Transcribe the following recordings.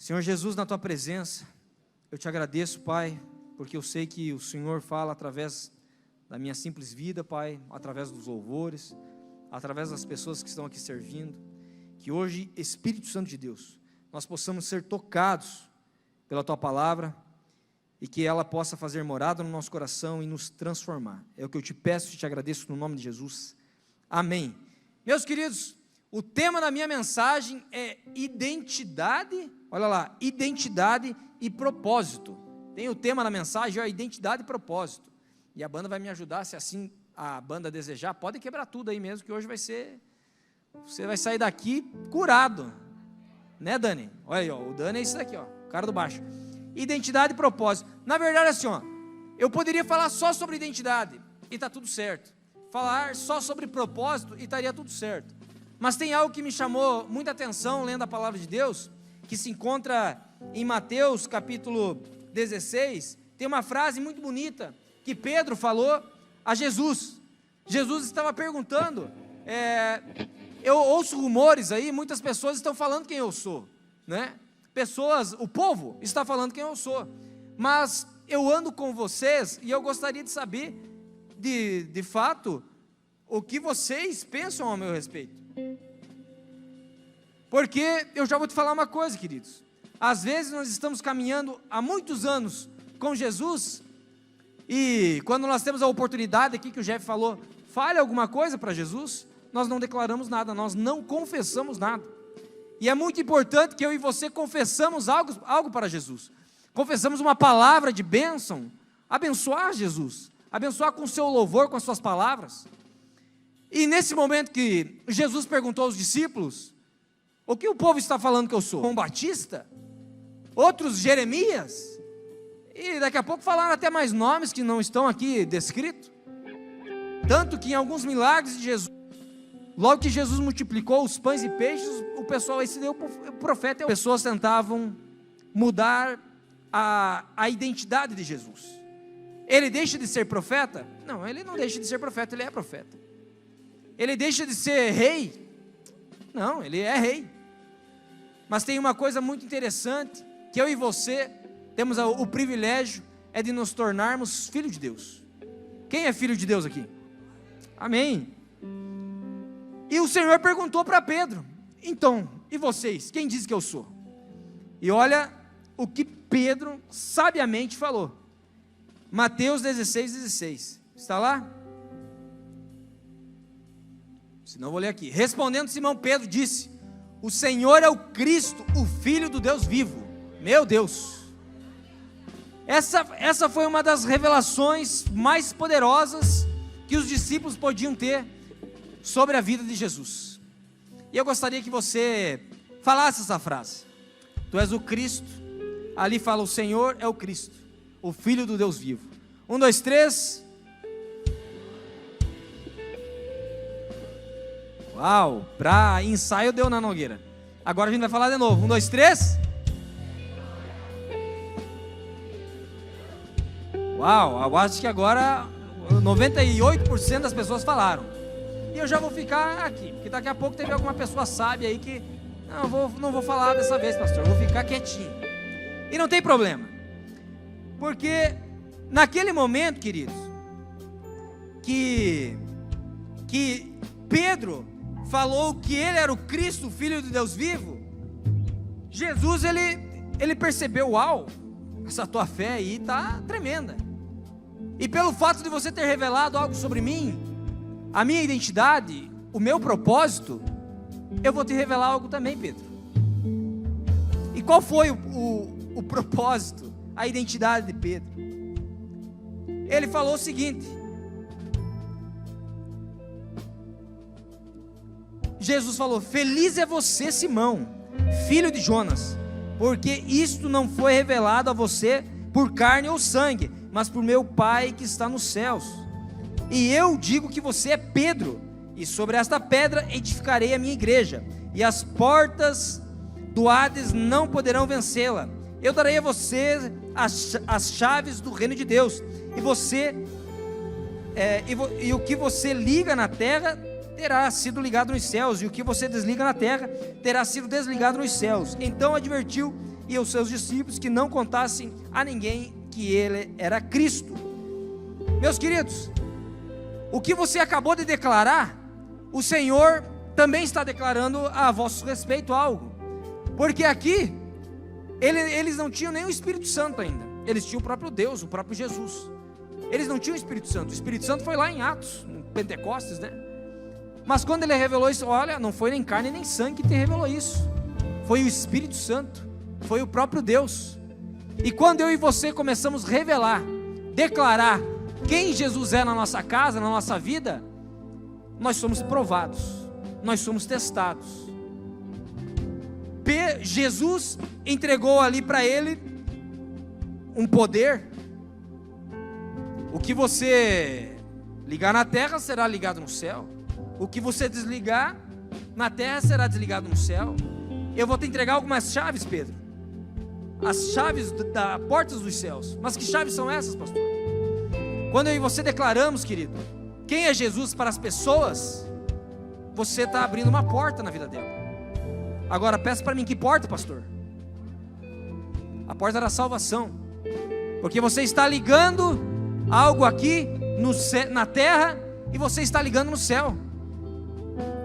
Senhor Jesus, na Tua presença, eu Te agradeço, Pai, porque eu sei que o Senhor fala através da minha simples vida, Pai, através dos louvores, através das pessoas que estão aqui servindo, que hoje, Espírito Santo de Deus, nós possamos ser tocados pela Tua palavra e que ela possa fazer morada no nosso coração e nos transformar. É o que eu Te peço e Te agradeço no nome de Jesus. Amém. Meus queridos, o tema da minha mensagem é identidade, olha lá, identidade e propósito. Tem o tema da mensagem, ó, identidade e propósito. E a banda vai me ajudar, se assim a banda desejar, pode quebrar tudo aí mesmo, que hoje vai ser, você vai sair daqui curado. Né, Dani? Olha aí, ó, o Dani é isso daqui, ó, o cara do baixo. Identidade e propósito. Na verdade, assim, ó, eu poderia falar só sobre identidade e está tudo certo. Falar só sobre propósito e estaria tudo certo. Mas tem algo que me chamou muita atenção lendo a palavra de Deus, que se encontra em Mateus capítulo 16, tem uma frase muito bonita, que Pedro falou a Jesus. Jesus estava perguntando, eu ouço rumores aí, muitas pessoas estão falando quem eu sou, né? Pessoas, o povo está falando quem eu sou, mas eu ando com vocês e eu gostaria de saber, de fato, o que vocês pensam ao meu respeito. Porque eu já vou te falar uma coisa, queridos, às vezes nós estamos caminhando há muitos anos com Jesus, e quando nós temos a oportunidade aqui que o Jeff falou, fale alguma coisa para Jesus, nós não declaramos nada, nós não confessamos nada. E é muito importante que eu e você confessamos algo para Jesus, confessamos uma palavra de bênção, abençoar Jesus, abençoar com o seu louvor, com as suas palavras. E nesse momento que Jesus perguntou aos discípulos, o que o povo está falando que eu sou? João Batista? Outros Jeremias? E daqui a pouco falaram até mais nomes que não estão aqui descritos. Tanto que em alguns milagres de Jesus, logo que Jesus multiplicou os pães e peixes, o pessoal aí se deu o profeta. As pessoas tentavam mudar a identidade de Jesus. Ele deixa de ser profeta? Não, ele não deixa de ser profeta, ele é profeta. Ele deixa de ser rei? Não, ele é rei. Mas tem uma coisa muito interessante, que eu e você temos o privilégio, é de nos tornarmos filhos de Deus. Quem é filho de Deus aqui? Amém. E o Senhor perguntou para Pedro, então, e vocês, quem diz que eu sou? E olha o que Pedro sabiamente falou. Mateus 16:16, está lá? Senão eu vou ler aqui. Respondendo Simão Pedro disse, o Senhor é o Cristo, o Filho do Deus vivo. Meu Deus, essa foi uma das revelações mais poderosas que os discípulos podiam ter sobre a vida de Jesus. E eu gostaria que você falasse essa frase. Tu és o Cristo. Ali fala, o Senhor é o Cristo, o Filho do Deus vivo. 1, 2, 3. Uau, para ensaio deu na Nogueira. Agora a gente vai falar de novo. 1, 2, 3. Uau, eu acho que agora 98% das pessoas falaram. E eu já vou ficar aqui, porque daqui a pouco teve alguma pessoa sábia aí que não vou falar dessa vez, pastor, eu vou ficar quietinho. E não tem problema, porque naquele momento, queridos, que Pedro falou que ele era o Cristo, o Filho de Deus vivo, Jesus, ele percebeu, uau, essa tua fé aí está tremenda. E pelo fato de você ter revelado algo sobre mim, a minha identidade, o meu propósito, eu vou te revelar algo também, Pedro. E qual foi o propósito, a identidade de Pedro? Ele falou o seguinte, Jesus falou, feliz é você, Simão, filho de Jonas, porque isto não foi revelado a você por carne ou sangue, mas por meu Pai que está nos céus. E eu digo que você é Pedro, e sobre esta pedra edificarei a minha igreja, e as portas do Hades não poderão vencê-la. Eu darei a você as chaves do reino de Deus, e o que você liga na terra terá sido ligado nos céus, e o que você desliga na terra terá sido desligado nos céus. Então advertiu e aos seus discípulos que não contassem a ninguém que ele era Cristo. Meus queridos, o que você acabou de declarar, o Senhor também está declarando a vosso respeito algo, porque aqui eles não tinham nem o Espírito Santo ainda, eles tinham o próprio Deus, o próprio Jesus. Eles não tinham o Espírito Santo. O Espírito Santo foi lá em Atos, em Pentecostes, né? Mas quando ele revelou isso, olha, não foi nem carne nem sangue que te revelou isso, foi o Espírito Santo, foi o próprio Deus. E quando eu e você começamos a revelar, declarar quem Jesus é na nossa casa, na nossa vida, nós somos provados, nós somos testados. Jesus entregou ali para ele um poder. O que você ligar na terra será ligado no céu, o que você desligar na terra será desligado no céu. Eu vou te entregar algumas chaves, Pedro, as chaves das portas dos céus. Mas que chaves são essas, pastor? Quando eu e você declaramos, querido, quem é Jesus para as pessoas, você está abrindo uma porta na vida dela. Agora peça para mim, que porta, pastor? A porta da salvação, porque você está ligando algo aqui na terra e você está ligando no céu.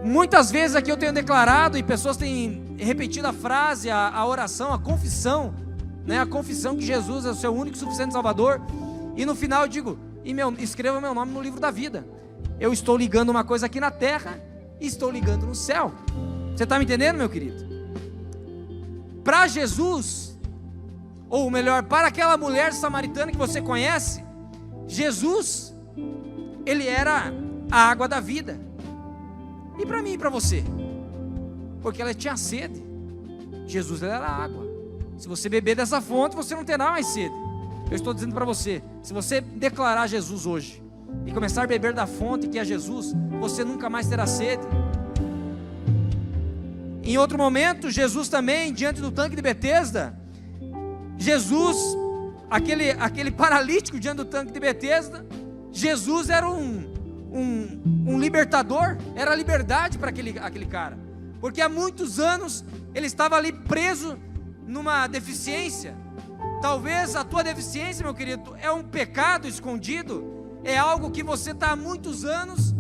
Muitas vezes aqui eu tenho declarado e pessoas têm repetido a frase, a oração, a confissão, né? A confissão que Jesus é o seu único e suficiente Salvador, e no final eu digo, escreva meu nome no livro da vida. Eu estou ligando uma coisa aqui na terra e estou ligando no céu. Você está me entendendo, meu querido? Para Jesus, ou melhor, para aquela mulher samaritana que você conhece, Jesus, ele era a água da vida. E para mim e para você? Porque ela tinha sede. Jesus, ele era a água. Se você beber dessa fonte, você não terá mais sede. Eu estou dizendo para você, se você declarar Jesus hoje e começar a beber da fonte que é Jesus, você nunca mais terá sede. Em outro momento, Jesus também, diante do tanque de Betesda, Jesus, aquele paralítico diante do tanque de Betesda, Jesus era um libertador, era liberdade para aquele cara, porque há muitos anos ele estava ali preso numa deficiência. Talvez a tua deficiência, meu querido, é um pecado escondido, é algo que você está há muitos anos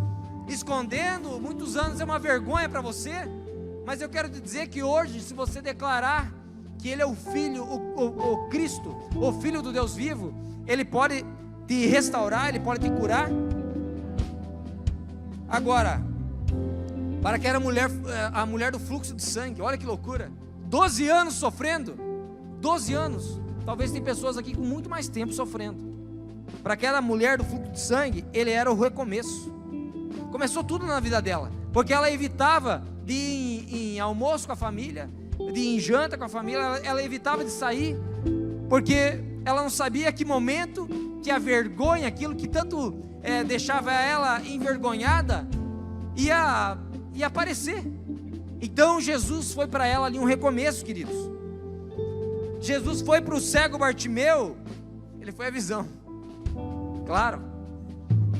escondendo, muitos anos é uma vergonha para você. Mas eu quero te dizer que hoje, se você declarar que ele é o Filho, o Cristo, o Filho do Deus vivo, ele pode te restaurar, ele pode te curar. Agora, para aquela a mulher do fluxo de sangue, olha que loucura, 12 anos sofrendo, 12 anos, talvez tem pessoas aqui com muito mais tempo sofrendo. Para aquela mulher do fluxo de sangue, ele era o recomeço, começou tudo na vida dela, porque ela evitava de ir em almoço com a família, de ir em janta com a família, ela evitava de sair, porque ela não sabia que momento, que a vergonha, aquilo que tanto deixava ela envergonhada, ia aparecer. Então Jesus foi para ela ali um recomeço, queridos. Jesus foi para o cego Bartimeu, ele foi a visão, claro.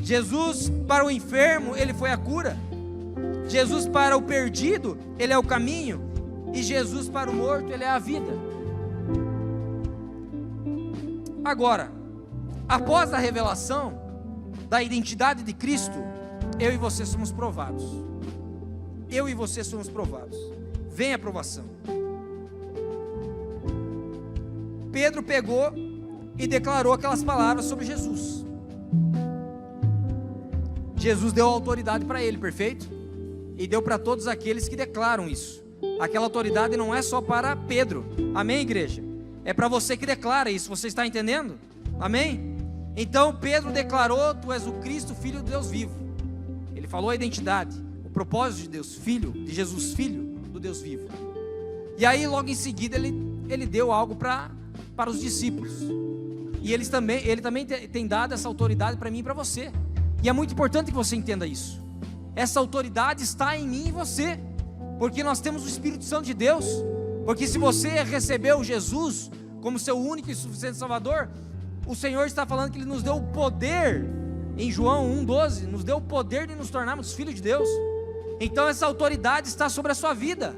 Jesus para o enfermo, ele foi a cura. Jesus para o perdido, ele é o caminho. E Jesus para o morto, ele é a vida. Agora, após a revelação da identidade de Cristo, eu e você somos provados. Eu e você somos provados. Vem a provação. Pedro pegou e declarou aquelas palavras sobre Jesus. Jesus deu autoridade para ele, perfeito? E deu para todos aqueles que declaram isso. Aquela autoridade não é só para Pedro, amém, igreja? É para você que declara isso, você está entendendo? Amém? Então Pedro declarou: tu és o Cristo, Filho do Deus vivo. Ele falou a identidade, o propósito de Deus, Filho, de Jesus, Filho do Deus vivo. E aí logo em seguida ele deu algo para os discípulos. E ele também tem dado essa autoridade para mim e para você. E é muito importante que você entenda isso. Essa autoridade está em mim e você, porque nós temos o Espírito Santo de Deus. Porque se você recebeu Jesus como seu único e suficiente Salvador, o Senhor está falando que Ele nos deu o poder, em João 1,12, nos deu o poder de nos tornarmos filhos de Deus. Então essa autoridade está sobre a sua vida.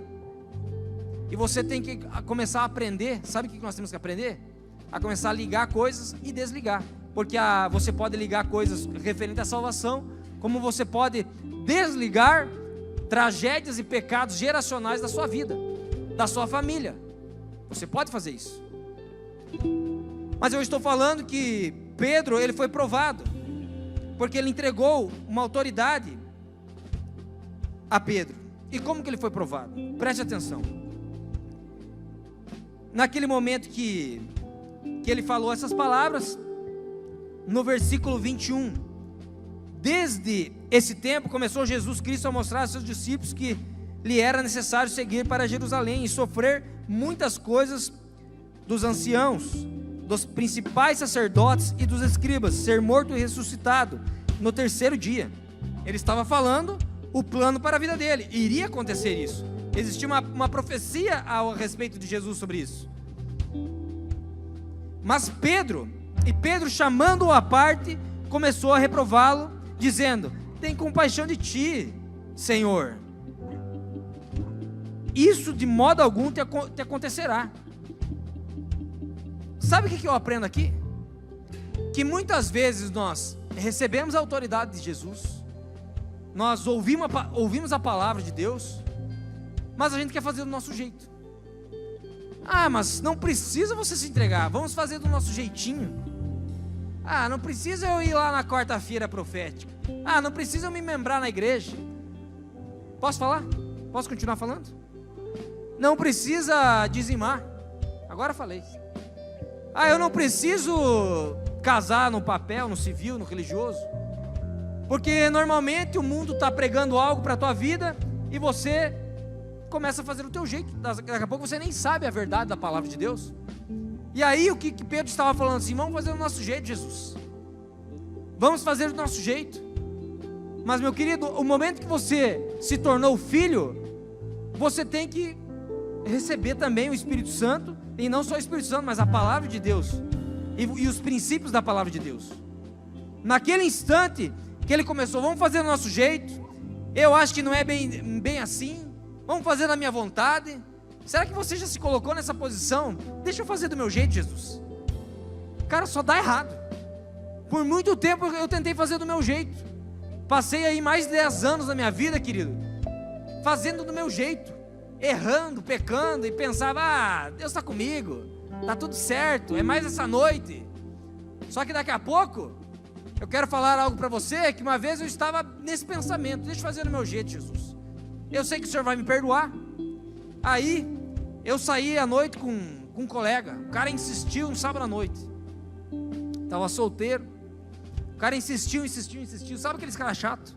E você tem que começar a aprender. Sabe o que nós temos que aprender? A começar a ligar coisas e desligar. Porque você pode ligar coisas referentes à salvação, como você pode desligar tragédias e pecados geracionais da sua vida, da sua família. Você pode fazer isso. Mas eu estou falando que Pedro, ele foi provado, porque ele entregou uma autoridade a Pedro. E como que ele foi provado? Preste atenção. Naquele momento que ele falou essas palavras, no versículo 21, desde esse tempo começou Jesus Cristo a mostrar aos seus discípulos que lhe era necessário seguir para Jerusalém e sofrer muitas coisas dos anciãos, dos principais sacerdotes e dos escribas, ser morto e ressuscitado no terceiro dia. Ele estava falando o plano para a vida dele, iria acontecer isso. Existia uma profecia a respeito de Jesus sobre isso. Mas Pedro chamando-o à parte, começou a reprová-lo, dizendo: tem compaixão de ti, Senhor, isso de modo algum te acontecerá. Sabe o que eu aprendo aqui? Que muitas vezes nós recebemos a autoridade de Jesus, nós ouvimos a palavra de Deus, mas a gente quer fazer do nosso jeito. Mas não precisa você se entregar, vamos fazer do nosso jeitinho. Não precisa eu ir lá na quarta-feira profética. Não precisa eu me membrar na igreja. Posso falar? Posso continuar falando? Não precisa dizimar. Agora falei. Eu não preciso casar no papel, no civil, no religioso. Porque normalmente o mundo está pregando algo para a tua vida e você começa a fazer do teu jeito. Daqui a pouco você nem sabe a verdade da palavra de Deus. E aí o que Pedro estava falando assim: vamos fazer do nosso jeito, Jesus. Vamos fazer do nosso jeito. Mas, meu querido, o momento que você se tornou filho, você tem que receber também o Espírito Santo. E não só o Espírito Santo, mas a palavra de Deus e os princípios da palavra de Deus. Naquele instante que ele começou: vamos fazer do nosso jeito, eu acho que não é bem assim, vamos fazer da minha vontade. Será que você já se colocou nessa posição? Deixa eu fazer do meu jeito, Jesus. Cara, só dá errado. Por muito tempo eu tentei fazer do meu jeito. Passei aí mais de 10 anos da minha vida, querido, fazendo do meu jeito, errando, pecando, e pensava: Deus está comigo, está tudo certo, é mais essa noite. Só que daqui a pouco eu quero falar algo para você, que uma vez eu estava nesse pensamento: deixa eu fazer do meu jeito, Jesus. Eu sei que o Senhor vai me perdoar. Aí eu saí à noite com um colega. O cara insistiu um sábado à noite, estava solteiro. O cara insistiu. Sabe aqueles caras chatos?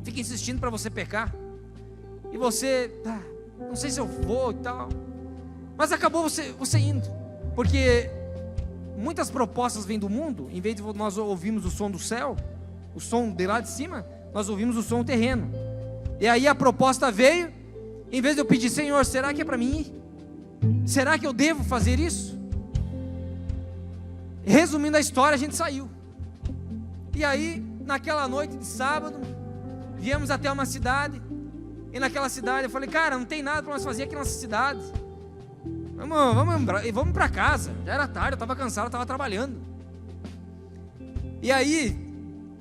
Fica insistindo para você pecar. E você, não sei se eu vou e tal. Mas acabou você indo. Porque muitas propostas vêm do mundo. Em vez de nós ouvirmos o som do céu, o som de lá de cima, nós ouvimos o som terreno. E aí a proposta veio. Em vez de eu pedir: Senhor, será que é para mim ir? Será que eu devo fazer isso? Resumindo a história, a gente saiu. E aí, naquela noite de sábado, viemos até uma cidade. E naquela cidade eu falei: cara, não tem nada para nós fazer aqui nessa cidade. Vamos para casa. Já era tarde, eu estava cansado, eu estava trabalhando. E aí,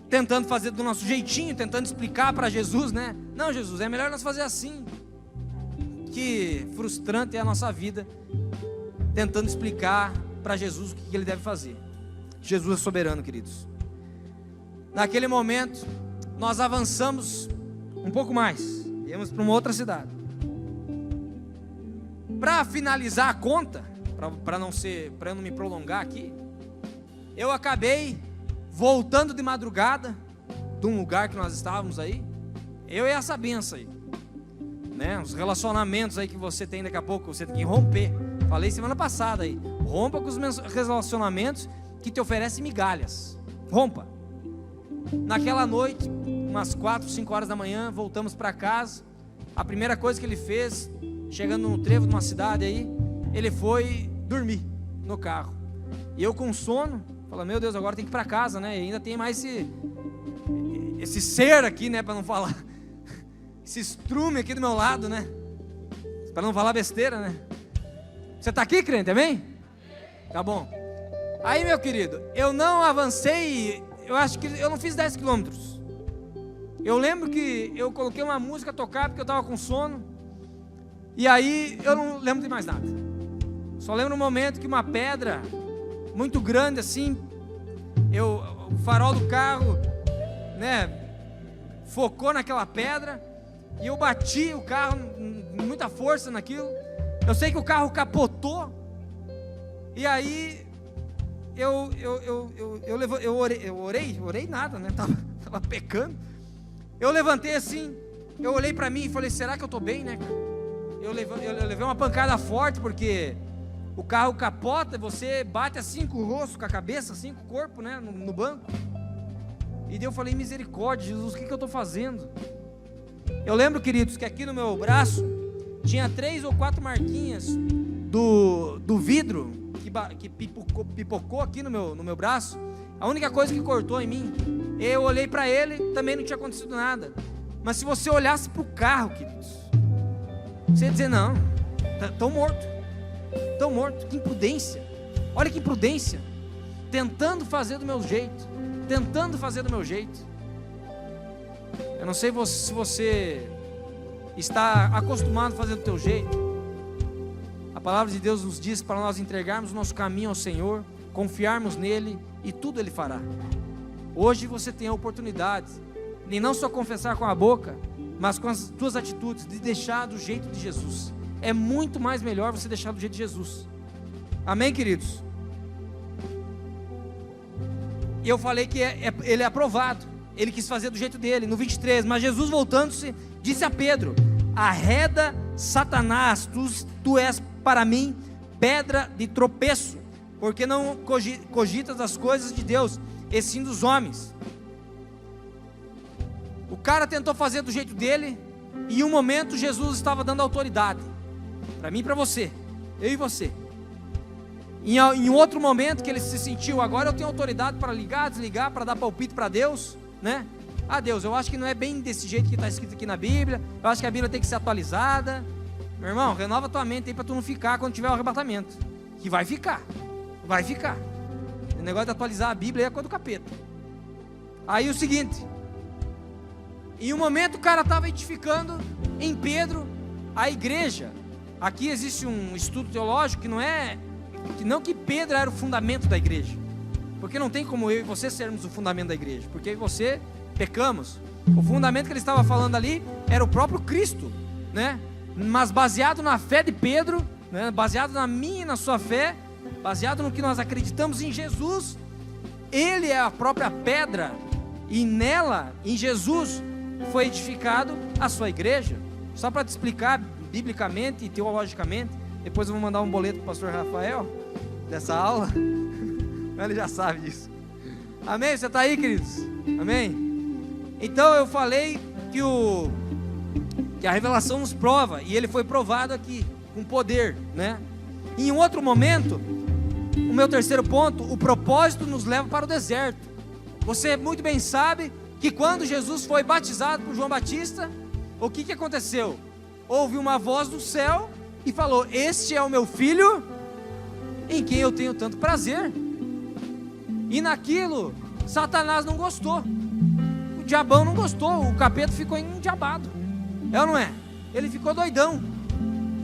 tentando fazer do nosso jeitinho, tentando explicar para Jesus, né? Não, Jesus, é melhor nós fazer assim. Que frustrante é a nossa vida, tentando explicar para Jesus o que ele deve fazer. Jesus é soberano, queridos. Naquele momento, nós avançamos um pouco mais, viemos para uma outra cidade. Para finalizar a conta, para eu não me prolongar aqui, eu acabei voltando de madrugada de um lugar que nós estávamos aí. Eu e essa benção aí, né? Os relacionamentos aí que você tem, daqui a pouco você tem que romper. Falei semana passada aí: rompa com os relacionamentos que te oferecem migalhas. Rompa. Naquela noite, umas 4, 5 horas da manhã, voltamos para casa. A primeira coisa que ele fez, chegando no trevo de uma cidade aí, ele foi dormir no carro. E eu com sono, falei: meu Deus, agora tem que ir para casa, né? E ainda tem mais esse ser aqui, né? Para não falar, esse estrume aqui do meu lado, né? Para não falar besteira, né? Você está aqui, crente, amém? Tá bom. Aí, meu querido, eu não avancei, eu acho que eu não fiz 10 quilômetros. Eu lembro que eu coloquei uma música a tocar porque eu estava com sono. E aí eu não lembro de mais nada. Só lembro um momento que uma pedra muito grande assim, o farol do carro, né, focou naquela pedra. E eu bati o carro com muita força naquilo. Eu sei que o carro capotou. E aí eu orei nada, né? Tava pecando. Eu levantei assim, eu olhei para mim e falei, será que eu estou bem, né, cara? Eu levei uma pancada forte, porque o carro capota, você bate assim com o rosto, com a cabeça, assim com o corpo, né, no banco. E daí eu falei, misericórdia, Jesus, o que eu estou fazendo? Eu lembro, queridos, que aqui no meu braço tinha 3 ou 4 marquinhas do vidro que pipocou aqui no meu braço. A única coisa que cortou em mim, eu olhei para ele, também não tinha acontecido nada. Mas se você olhasse para o carro, queridos, você ia dizer, não, estão morto, que imprudência, olha que imprudência, tentando fazer do meu jeito. Eu não sei se você está acostumado a fazer do teu jeito. A palavra de Deus nos diz para nós entregarmos o nosso caminho ao Senhor, confiarmos nele e tudo ele fará. Hoje você tem a oportunidade de não só confessar com a boca, mas com as tuas atitudes, de deixar do jeito de Jesus. É muito mais melhor você deixar do jeito de Jesus. Amém, queridos? E eu falei que ele é aprovado. Ele quis fazer do jeito dele, no 23, mas Jesus voltando-se, disse a Pedro, arreda Satanás, tu és para mim pedra de tropeço, porque não cogitas as coisas de Deus, e sim dos homens. O cara tentou fazer do jeito dele, e em um momento Jesus estava dando autoridade, para mim e para você, eu e você. Em outro momento que ele se sentiu, agora eu tenho autoridade para ligar, desligar, para dar palpite para Deus, né? Ah, Deus, eu acho que não é bem desse jeito que está escrito aqui na Bíblia, eu acho que a Bíblia tem que ser atualizada. Meu irmão, renova tua mente aí para tu não ficar quando tiver o arrebatamento, que vai ficar. O negócio de atualizar a Bíblia é a coisa do capeta. Aí o seguinte, em um momento o cara estava edificando em Pedro a igreja. Aqui existe um estudo teológico que não que Pedro era o fundamento da igreja, porque não tem como eu e você sermos o fundamento da igreja, porque eu e você pecamos. O fundamento que ele estava falando ali era o próprio Cristo, né? Mas baseado na fé de Pedro, né? Baseado na minha e na sua fé, baseado no que nós acreditamos em Jesus, ele é a própria pedra, e nela, em Jesus, foi edificado a sua igreja. Só para te explicar biblicamente e teologicamente, depois eu vou mandar um boleto para o pastor Rafael, dessa aula, ele já sabe disso. Amém? Você está aí, queridos? Amém? Então eu falei que a revelação nos prova, e ele foi provado aqui, com poder, né? Em um outro momento, o meu terceiro ponto, o propósito nos leva para o deserto. Você muito bem sabe que quando Jesus foi batizado por João Batista, o que aconteceu? Houve uma voz do céu e falou, este é o meu filho, em quem eu tenho tanto prazer. E naquilo, Satanás não gostou, o diabão não gostou, o capeta ficou endiabado, é ou não é? Ele ficou doidão.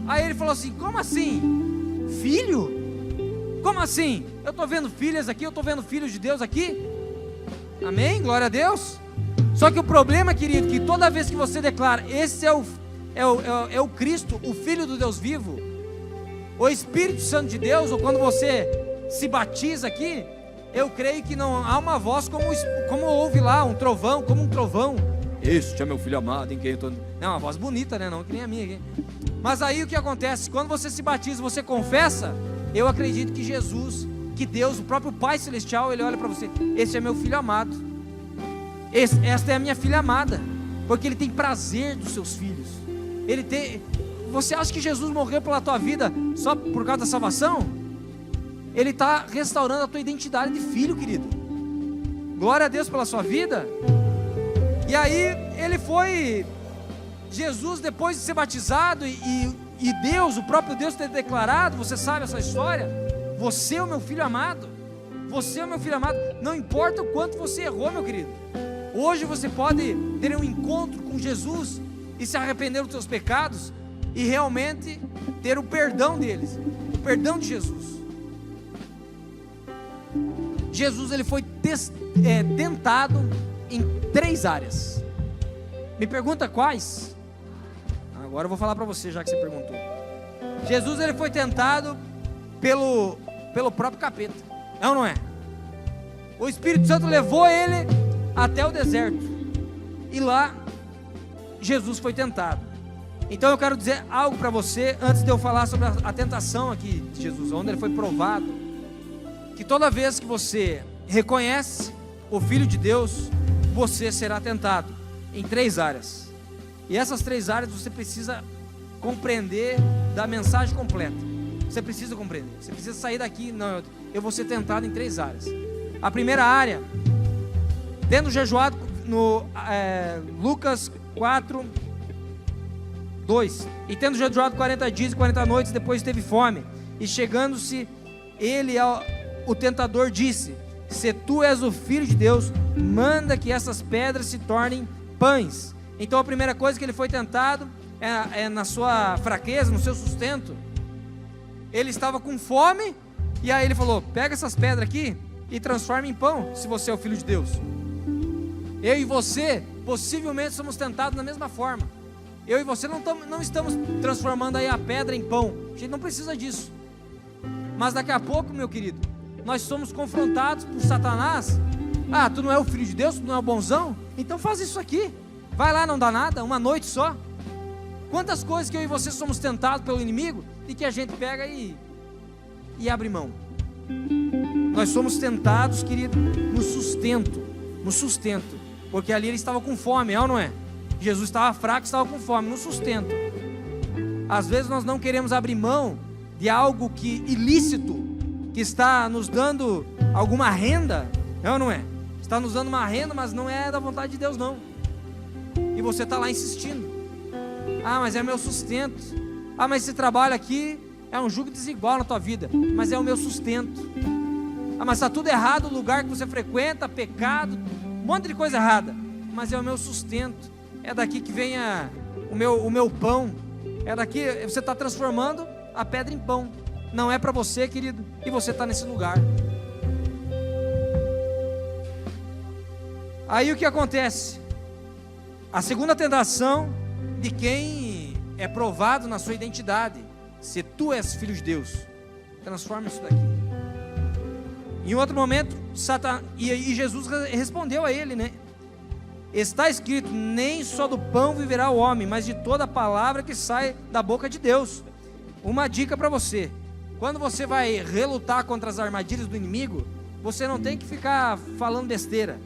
Aí ele falou assim, como assim? Filho? Como assim? Eu estou vendo filhas aqui, eu estou vendo filhos de Deus aqui. Amém? Glória a Deus. Só que o problema, querido, que toda vez que você declara, esse é o Cristo, o Filho do Deus vivo, o Espírito Santo de Deus, ou quando você se batiza aqui, eu creio que não há uma voz como houve lá, um trovão, como um trovão. Este é meu filho amado, em quem eu estou... Não, uma voz bonita, né? Não que nem a minha aqui. Mas aí o que acontece? Quando você se batiza, você confessa, eu acredito que Jesus, que Deus, o próprio Pai Celestial, Ele olha para você, esse é meu filho amado, esta é a minha filha amada, porque Ele tem prazer dos seus filhos. Você acha que Jesus morreu pela tua vida só por causa da salvação? Ele está restaurando a tua identidade de filho, querido. Glória a Deus pela sua vida. E aí Jesus, depois de ser batizado e E Deus, o próprio Deus ter declarado, você sabe essa história? Você é o meu filho amado. Você é o meu filho amado. Não importa o quanto você errou, meu querido. Hoje você pode ter um encontro com Jesus e se arrepender dos seus pecados e realmente ter o perdão deles, o perdão de Jesus. Jesus, ele foi tentado em 3 áreas. Me pergunta quais? Agora eu vou falar para você, já que você perguntou. Jesus, ele foi tentado pelo próprio capeta, é ou não é? O Espírito Santo levou ele até o deserto, e lá Jesus foi tentado. Então eu quero dizer algo para você, antes de eu falar sobre a tentação aqui de Jesus, onde ele foi provado, que toda vez que você reconhece o Filho de Deus, você será tentado em 3 áreas, e essas 3 áreas você precisa compreender da mensagem completa. Você precisa compreender, você precisa sair daqui, não, eu vou ser tentado em 3 áreas. A primeira área, tendo jejuado no Lucas 4, 2, e tendo jejuado 40 dias e 40 noites, depois teve fome, e chegando-se ele o tentador disse: se tu és o Filho de Deus, manda que essas pedras se tornem pães. Então a primeira coisa que ele foi tentado é na sua fraqueza, no seu sustento. Ele estava com fome, e aí ele falou: pega essas pedras aqui e transforma em pão, se você é o Filho de Deus. Eu e você possivelmente somos tentados da mesma forma. Eu e você não estamos transformando aí a pedra em pão, a gente não precisa disso. Mas daqui a pouco, meu querido, nós somos confrontados por Satanás. Ah, tu não é o Filho de Deus, tu não é o bonzão? Então faz isso aqui, vai lá, não dá nada, uma noite só. Quantas coisas que eu e você somos tentados pelo inimigo e que a gente pega e abre mão. Nós somos tentados, querido, no sustento, porque ali ele estava com fome, é ou não é? Jesus estava fraco, estava com fome, no sustento. Às vezes nós não queremos abrir mão de algo ilícito, que está nos dando alguma renda, é ou não é? Está nos dando uma renda, mas não é da vontade de Deus não. E você está lá insistindo. Ah, mas é meu sustento. Ah, mas esse trabalho aqui é um jugo desigual na tua vida, mas é o meu sustento. Ah, mas está tudo errado, o lugar que você frequenta, pecado, um monte de coisa errada, mas é o meu sustento. É daqui que vem o meu pão. É daqui, você está transformando a pedra em pão. Não é para você, querido, e você está nesse lugar. Aí o que acontece? A segunda tentação de quem é provado na sua identidade: se tu és filho de Deus, transforma isso daqui. Em outro momento, e Jesus respondeu a ele, né? Está escrito: nem só do pão viverá o homem, mas de toda a palavra que sai da boca de Deus. Uma dica para você: quando você vai relutar contra as armadilhas do inimigo, você não tem que ficar falando besteira,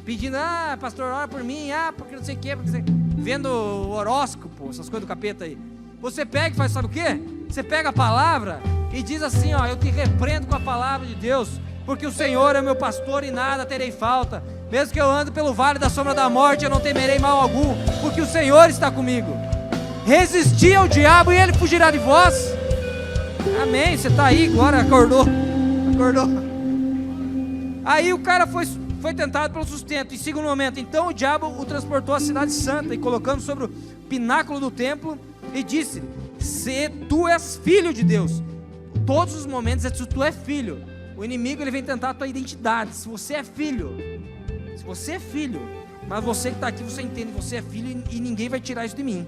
pedindo: ah, pastor, ora por mim, porque não sei o que, vendo o horóscopo, essas coisas do capeta aí. Você pega e faz, sabe o que? Você pega a palavra e diz assim: ó, eu te repreendo com a palavra de Deus, porque o Senhor é meu pastor e nada terei falta. Mesmo que eu ande pelo vale da sombra da morte, eu não temerei mal algum, porque o Senhor está comigo. Resisti ao diabo e ele fugirá de vós. Amém, você está aí, agora acordou. Aí o cara foi tentado pelo sustento. Em segundo momento, então o diabo o transportou à cidade santa, e colocando sobre o pináculo do templo, e disse: se tu és filho de Deus. Todos os momentos é se tu é filho. O inimigo ele vem tentar a tua identidade. Se você é filho, mas você que está aqui, você entende, você é filho, e ninguém vai tirar isso de mim.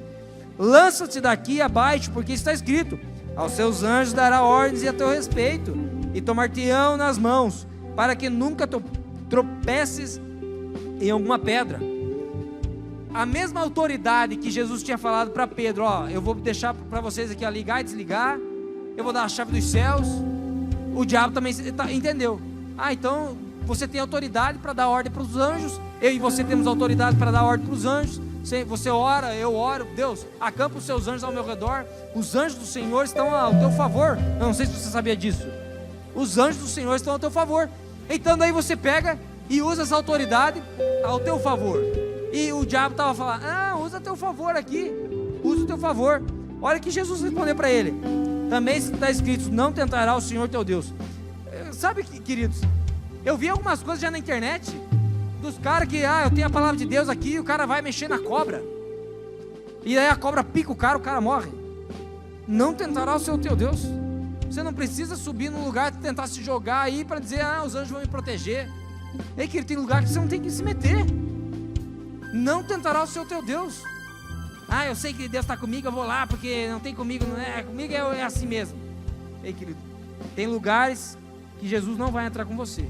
Lança-te daqui abaixo, porque está escrito: aos seus anjos dará ordens a teu respeito, e tomar-te-ão nas mãos, para que nunca tropeces em alguma pedra. A mesma autoridade que Jesus tinha falado para Pedro: ó, eu vou deixar para vocês aqui a ligar e desligar, eu vou dar a chave dos céus. O diabo também entendeu. Ah, então você tem autoridade para dar ordem para os anjos. Eu e você temos autoridade para dar ordem para os anjos. Você ora, eu oro. Deus, acampa os seus anjos ao meu redor. Os anjos do Senhor estão ao teu favor. Eu não sei se você sabia disso. Os anjos do Senhor estão ao teu favor. Então daí você pega e usa essa autoridade ao teu favor. E o diabo estava falando: ah, usa a teu favor aqui, usa o teu favor. Olha que Jesus respondeu para ele: também está escrito, não tentará o Senhor teu Deus. Sabe, queridos, eu vi algumas coisas já na internet, dos caras que, eu tenho a palavra de Deus aqui, e o cara vai mexer na cobra, e aí a cobra pica o cara morre. Não tentará o Senhor teu Deus. Você não precisa subir num lugar e tentar se jogar aí para dizer, os anjos vão me proteger. Ei, querido, tem lugar que você não tem que se meter. Não tentará o Senhor teu Deus. Eu sei que Deus está comigo, eu vou lá, porque não tem comigo, não é, comigo é assim mesmo. Ei, querido, tem lugares que Jesus não vai entrar com você.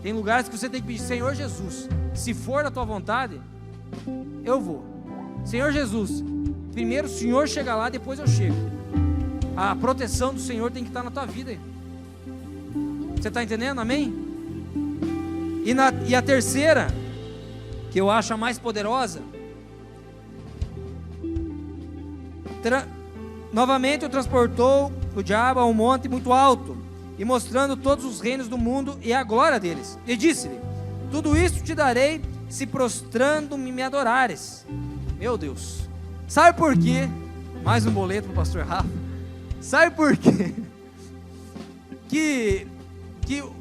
Tem lugares que você tem que pedir, Senhor Jesus, se for da tua vontade, eu vou. Senhor Jesus, primeiro o Senhor chega lá, depois eu chego. A proteção do Senhor tem que estar na tua vida. Você está entendendo? Amém? E a terceira, que eu acho a mais poderosa, novamente o transportou o diabo a um monte muito alto, e mostrando todos os reinos do mundo e a glória deles, e disse-lhe: tudo isso te darei, se prostrando-me me adorares. Meu Deus, sabe por quê? Mais um boleto para o pastor Rafa. Sabe por quê? Que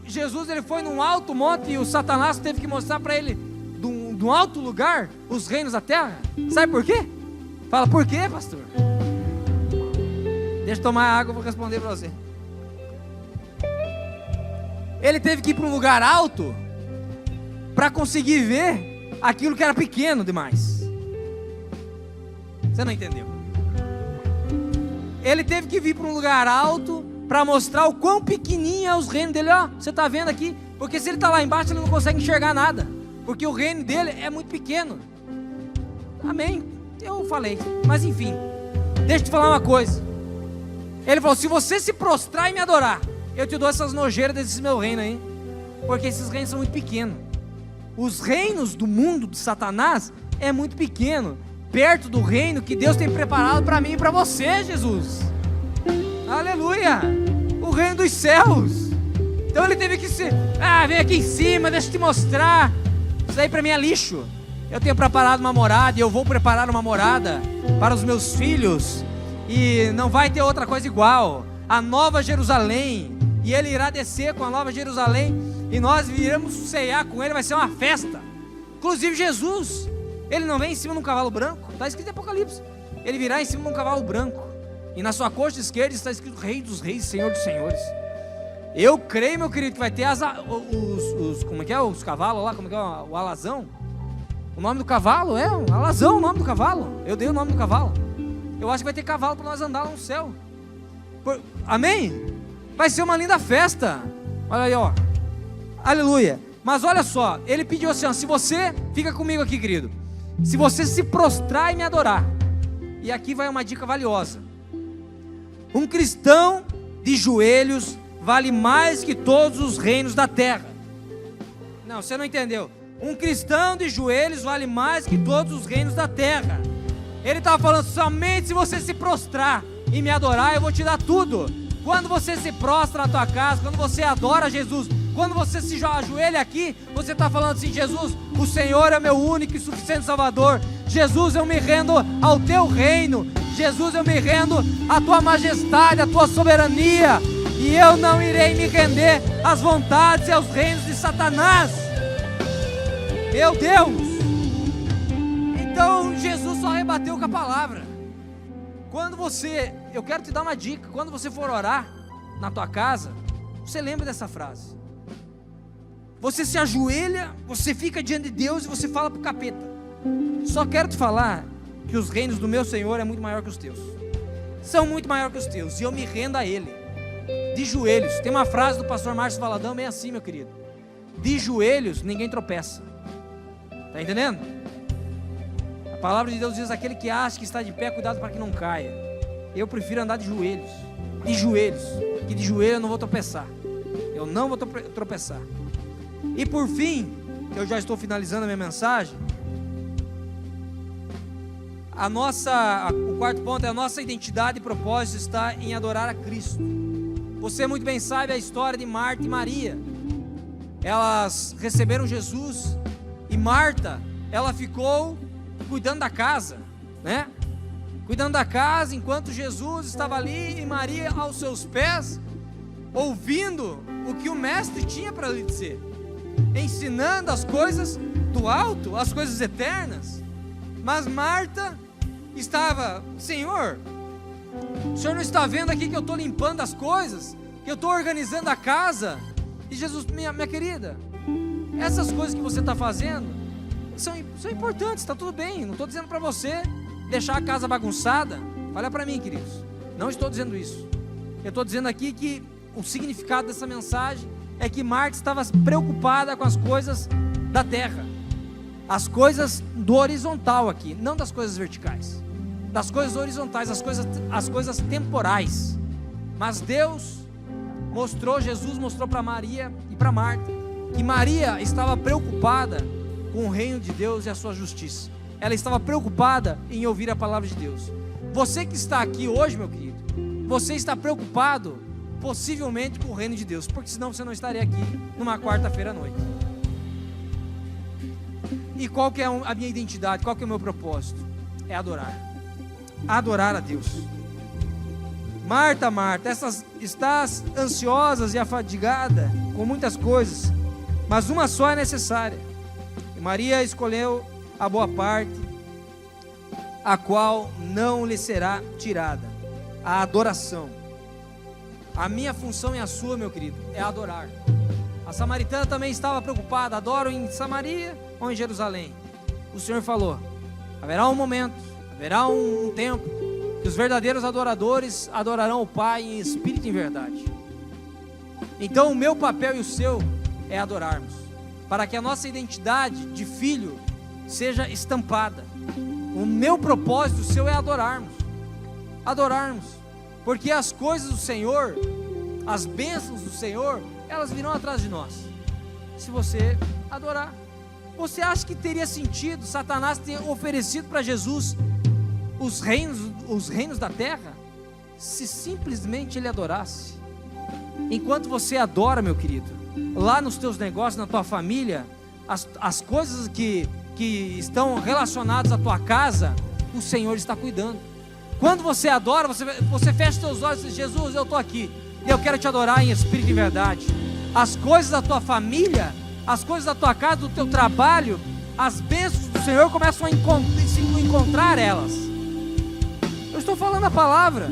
Jesus, ele foi num alto monte, e o Satanás teve que mostrar para ele, de um alto lugar, os reinos da terra. Sabe por quê? Fala, por quê, pastor? Deixa eu tomar água, eu vou responder para você. Ele teve que ir para um lugar alto para conseguir ver aquilo que era pequeno demais. Você não entendeu? Ele teve que vir para um lugar alto para mostrar o quão pequenininho é os reinos dele. Você está vendo aqui? Porque se ele está lá embaixo, ele não consegue enxergar nada, porque o reino dele é muito pequeno. Amém? Eu falei, mas enfim, deixa eu te falar uma coisa. Ele falou, se você se prostrar e me adorar, eu te dou essas nojeiras desse meu reino aí, porque esses reinos são muito pequenos. Os reinos do mundo de Satanás é muito pequeno, perto do reino que Deus tem preparado para mim e para você, Jesus. Aleluia! O reino dos céus. Então ele teve que vem aqui em cima, deixa eu te mostrar. Isso aí para mim é lixo. Eu tenho preparado uma morada, e eu vou preparar uma morada para os meus filhos, e não vai ter outra coisa igual. A Nova Jerusalém, e ele irá descer com a Nova Jerusalém, e nós iremos ceiar com ele, vai ser uma festa. Inclusive Jesus, ele não vem em cima de um cavalo branco, está escrito em Apocalipse, ele virá em cima de um cavalo branco, e na sua coxa esquerda está escrito Rei dos Reis, Senhor dos Senhores. Eu creio, meu querido, que vai ter como é que é, os cavalos lá, como é que é, o alazão. O nome do cavalo é um alazão, o nome do cavalo. Eu dei o nome do cavalo. Eu acho que vai ter cavalo para nós andar lá no céu. Amém? Vai ser uma linda festa. Olha aí, ó. Aleluia. Mas olha só, ele pediu assim, se você, fica comigo aqui, querido, se você se prostrar e me adorar, e aqui vai uma dica valiosa. Um cristão de joelhos vale mais que todos os reinos da terra. Não, você não entendeu. Um cristão de joelhos vale mais que todos os reinos da terra. Ele estava falando, somente se você se prostrar e me adorar, eu vou te dar tudo. Quando você se prostra na tua casa, quando você adora Jesus, quando você se ajoelha aqui, você está falando assim, Jesus, o Senhor é meu único e suficiente Salvador. Jesus, eu me rendo ao teu reino. Jesus, eu me rendo à tua majestade, à tua soberania, e eu não irei me render às vontades e aos reinos de Satanás. Meu Deus! Então Jesus só rebateu com a palavra. Eu quero te dar uma dica, quando você for orar na tua casa, você lembra dessa frase. Você se ajoelha, você fica diante de Deus e você fala para o capeta, só quero te falar que os reinos do meu Senhor é muito maior que os teus. São muito maior que os teus, e eu me rendo a Ele, de joelhos. Tem uma frase do pastor Márcio Valadão bem assim, meu querido: de joelhos ninguém tropeça. Está entendendo? A palavra de Deus diz, aquele que acha que está de pé, cuidado para que não caia. Eu prefiro andar de joelhos, que de joelho eu não vou tropeçar. Eu não vou tropeçar. E por fim, eu já estou finalizando a minha mensagem. O quarto ponto é a nossa identidade e propósito está em adorar a Cristo. Você muito bem sabe a história de Marta e Maria. Elas receberam Jesus, e Marta, ela ficou cuidando da casa, né? cuidando da casa, enquanto Jesus estava ali e Maria aos seus pés, ouvindo o que o mestre tinha para lhe dizer, ensinando as coisas do alto, as coisas eternas. Mas Marta estava: Senhor, o Senhor não está vendo aqui que eu estou limpando as coisas, que eu estou organizando a casa? E Jesus: minha querida, essas coisas que você está fazendo são importantes, está tudo bem, não estou dizendo para você deixar a casa bagunçada. Olha para mim, queridos, não estou dizendo isso. Eu estou dizendo aqui que o significado dessa mensagem é que Marta estava preocupada com as coisas da terra, as coisas do horizontal aqui, não das coisas verticais, das coisas horizontais, as coisas temporais. Mas Jesus mostrou para Maria e para Marta que Maria estava preocupada com o reino de Deus e a sua justiça. Ela estava preocupada em ouvir a palavra de Deus. Você que está aqui hoje, meu querido, você está preocupado possivelmente com o reino de Deus, porque senão você não estaria aqui numa quarta-feira à noite. E qual que é a minha identidade? Qual que é o meu propósito? É adorar a Deus. Marta, Marta, estás ansiosa e afadigada com muitas coisas, mas uma só é necessária. E Maria escolheu a boa parte, a qual não lhe será tirada: a adoração. A minha função e a sua, meu querido, é adorar. A samaritana também estava preocupada: adoro em Samaria ou em Jerusalém? O Senhor falou: haverá um momento, haverá um tempo que os verdadeiros adoradores adorarão o Pai em espírito e em verdade. Então o meu papel e o seu é adorarmos, para que a nossa identidade de filho seja estampada. O meu propósito, o seu, é adorarmos, porque as coisas do Senhor, as bênçãos do Senhor, elas virão atrás de nós, se você adorar. Você acha que teria sentido Satanás ter oferecido para Jesus os reinos da terra, se simplesmente ele adorasse? Enquanto você adora, meu querido, lá nos teus negócios, na tua família, as coisas que estão relacionadas à tua casa, o Senhor está cuidando. Quando você adora, você fecha os teus olhos e diz: Jesus, eu estou aqui, e eu quero te adorar em espírito e em verdade. As coisas da tua família, as coisas da tua casa, do teu trabalho, as bênçãos do Senhor começam a encontrar elas. Eu estou falando a palavra.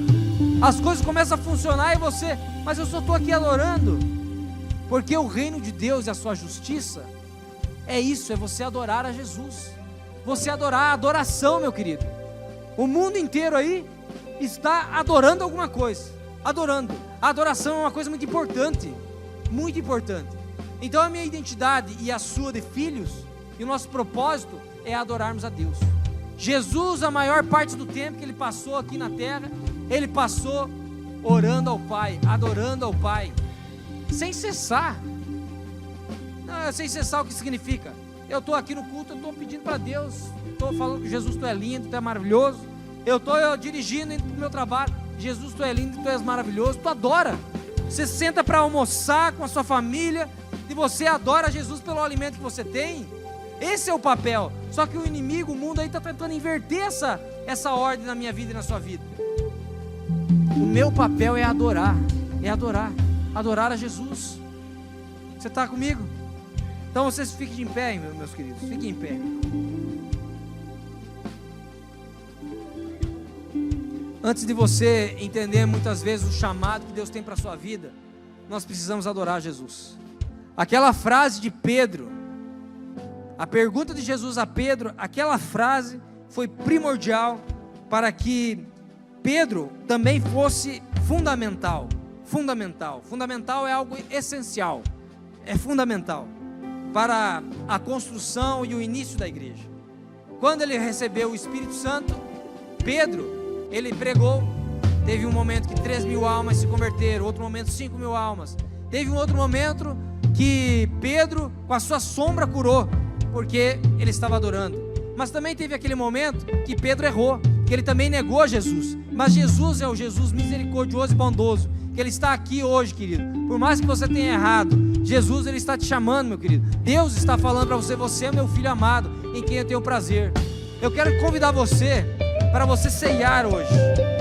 As coisas começam a funcionar e você: mas eu só estou aqui adorando. Porque o reino de Deus e a sua justiça é isso, é você adorar a Jesus. Você adorar, a adoração, meu querido. O mundo inteiro aí está adorando alguma coisa. Adorando. A adoração é uma coisa muito importante. Muito importante. Então a minha identidade e a sua de filhos, e o nosso propósito é adorarmos a Deus. Jesus, a maior parte do tempo que ele passou aqui na terra, ele passou orando ao Pai, adorando ao Pai, sem cessar. Não, sem cessar o que significa? Eu estou aqui no culto, eu estou pedindo para Deus, estou falando que Jesus, tu é lindo, tu é maravilhoso. Eu estou dirigindo, indo para o meu trabalho: Jesus, tu é lindo, tu és maravilhoso. Tu adora. Você senta para almoçar com a sua família e você adora Jesus pelo alimento que você tem. Esse é o papel. Só que o inimigo, o mundo aí está tentando inverter essa ordem na minha vida e na sua vida. O meu papel é adorar a Jesus. Você está comigo? Então vocês fiquem de pé, meus queridos, fiquem em pé. Antes de você entender muitas vezes o chamado que Deus tem para a sua vida, nós precisamos adorar Jesus. Aquela frase de Pedro, a pergunta de Jesus a Pedro, aquela frase foi primordial para que Pedro também fosse fundamental. Fundamental é algo essencial, é fundamental para a construção e o início da igreja. Quando ele recebeu o Espírito Santo, Pedro, ele pregou. Teve um momento que 3.000 almas se converteram, outro momento 5.000 almas. Teve um outro momento que Pedro com a sua sombra curou, porque ele estava adorando. Mas também teve aquele momento que Pedro errou, que ele também negou Jesus. Mas Jesus é o Jesus misericordioso e bondoso, que ele está aqui hoje, querido. Por mais que você tenha errado, Jesus, ele está te chamando, meu querido. Deus está falando para você: você é meu filho amado, em quem eu tenho prazer. Eu quero convidar você para você ceiar hoje.